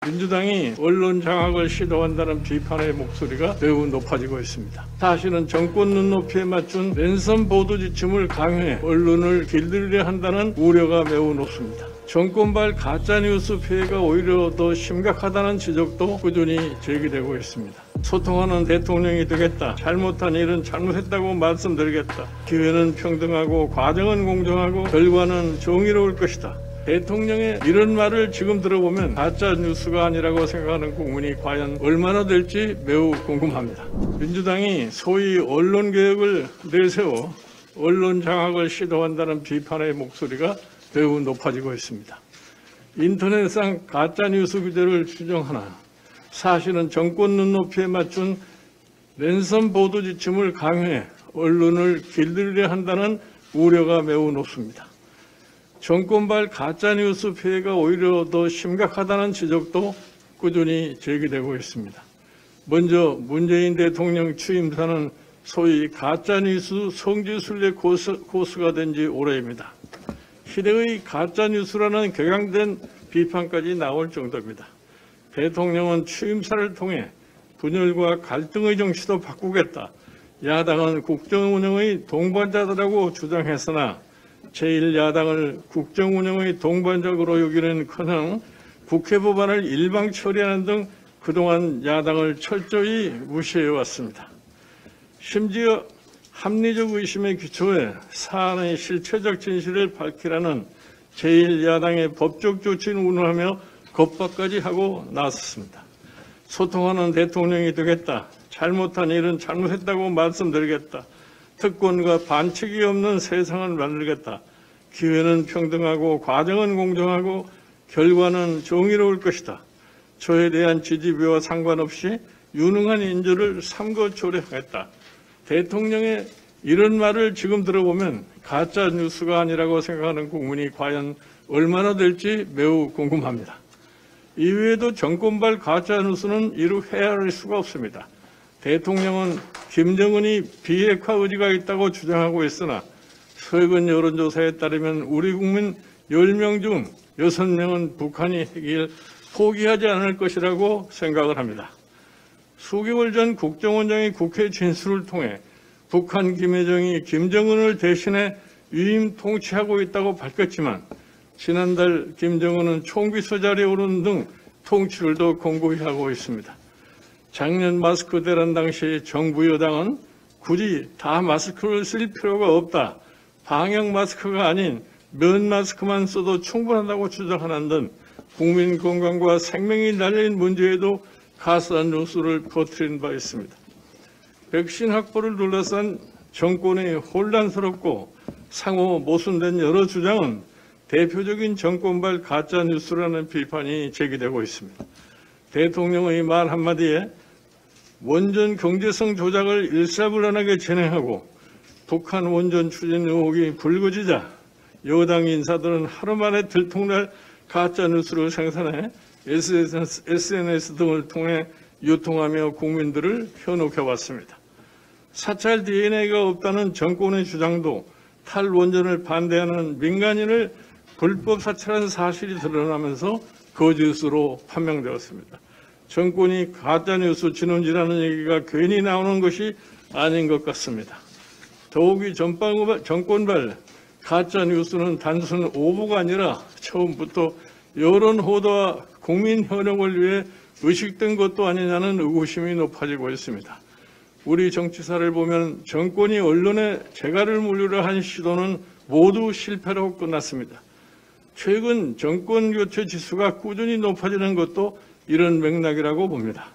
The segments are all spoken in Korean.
민주당이 언론 장악을 시도한다는 비판의 목소리가 매우 높아지고 있습니다. 사실은 정권 눈높이에 맞춘 랜선 보도 지침을 강요해 언론을 길들이려 한다는 우려가 매우 높습니다. 정권발 가짜뉴스 피해가 오히려 더 심각하다는 지적도 꾸준히 제기되고 있습니다. 소통하는 대통령이 되겠다. 잘못한 일은 잘못했다고 말씀드리겠다. 기회는 평등하고 과정은 공정하고 결과는 정의로울 것이다. 대통령의 이런 말을 지금 들어보면 가짜 뉴스가 아니라고 생각하는 국민이 과연 얼마나 될지 매우 궁금합니다. 민주당이 소위 언론개혁을 내세워 언론 장악을 시도한다는 비판의 목소리가 매우 높아지고 있습니다. 인터넷상 가짜 뉴스 규제를 추정하나 사실은 정권 눈높이에 맞춘 랜선 보도 지침을 강요해 언론을 길들이려 한다는 우려가 매우 높습니다. 정권발 가짜뉴스 피해가 오히려 더 심각하다는 지적도 꾸준히 제기되고 있습니다. 먼저 문재인 대통령 취임사는 소위 가짜뉴스 성지순례 코스가 된 지 오래입니다. 시대의 가짜뉴스라는 격양된 비판까지 나올 정도입니다. 대통령은 취임사를 통해 분열과 갈등의 정치도 바꾸겠다. 야당은 국정운영의 동반자들이라고 주장했으나 제1야당을 국정운영의 동반적으로 여기는커녕 국회 법안을 일방 처리하는 등 그동안 야당을 철저히 무시해왔습니다. 심지어 합리적 의심에 기초해 사안의 실체적 진실을 밝히라는 제1야당의 법적 조치를 운운하며 겁박까지 하고 나섰습니다. 소통하는 대통령이 되겠다. 잘못한 일은 잘못했다고 말씀드리겠다. 특권과 반칙이 없는 세상을 만들겠다. 기회는 평등하고 과정은 공정하고 결과는 정의로울 것이다. 저에 대한 지지비와 상관없이 유능한 인재를 삼고 초래하겠다. 대통령의 이런 말을 지금 들어보면 가짜 뉴스가 아니라고 생각하는 국민이 과연 얼마나 될지 매우 궁금합니다. 이외에도 정권발 가짜 뉴스는 이루 헤아릴 수가 없습니다. 대통령은 김정은이 비핵화 의지가 있다고 주장하고 있으나 최근 여론조사에 따르면 우리 국민 10명 중 6명은 북한이 핵을 포기하지 않을 것이라고 생각을 합니다. 수개월 전 국정원장이 국회 진술을 통해 북한 김여정이 김정은을 대신해 위임 통치하고 있다고 밝혔지만 지난달 김정은은 총비서 자리에 오르는 등 통치를 더 공고히 하고 있습니다. 작년 마스크 대란 당시 정부 여당은 굳이 다 마스크를 쓸 필요가 없다. 방역 마스크가 아닌 면 마스크만 써도 충분하다고 주장하는 등 국민 건강과 생명이 달린 문제에도 가짜 뉴스를 퍼뜨린 바 있습니다. 백신 확보를 둘러싼 정권의 혼란스럽고 상호 모순된 여러 주장은 대표적인 정권발 가짜 뉴스라는 비판이 제기되고 있습니다. 대통령의 말 한마디에 원전 경제성 조작을 일사불란하게 진행하고 북한 원전 추진 의혹이 불거지자 여당 인사들은 하루 만에 들통날 가짜 뉴스를 생산해 SNS 등을 통해 유통하며 국민들을 현혹해왔습니다. 사찰 DNA가 없다는 정권의 주장도 탈원전을 반대하는 민간인을 불법 사찰한 사실이 드러나면서 거짓으로 판명되었습니다. 정권이 가짜뉴스 진원지라는 얘기가 괜히 나오는 것이 아닌 것 같습니다. 더욱이 정권발 가짜뉴스는 단순 오보가 아니라 처음부터 여론 호도와 국민 현혹을 위해 의식된 것도 아니냐는 의구심이 높아지고 있습니다. 우리 정치사를 보면 정권이 언론에 재갈을 물리려 한 시도는 모두 실패로 끝났습니다. 최근 정권 교체 지수가 꾸준히 높아지는 것도 이런 맥락이라고 봅니다.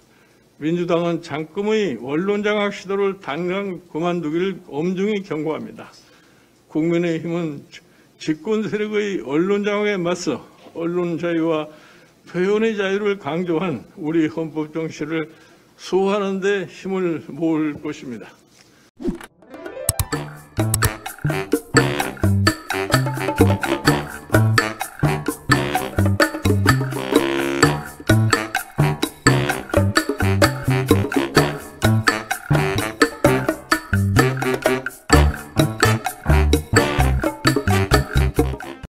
민주당은 장금의 언론 장악 시도를 당장 그만두기를 엄중히 경고합니다. 국민의힘은 집권 세력의 언론 장악에 맞서 언론 자유와 표현의 자유를 강조한 우리 헌법 정신을 수호하는 데 힘을 모을 것입니다.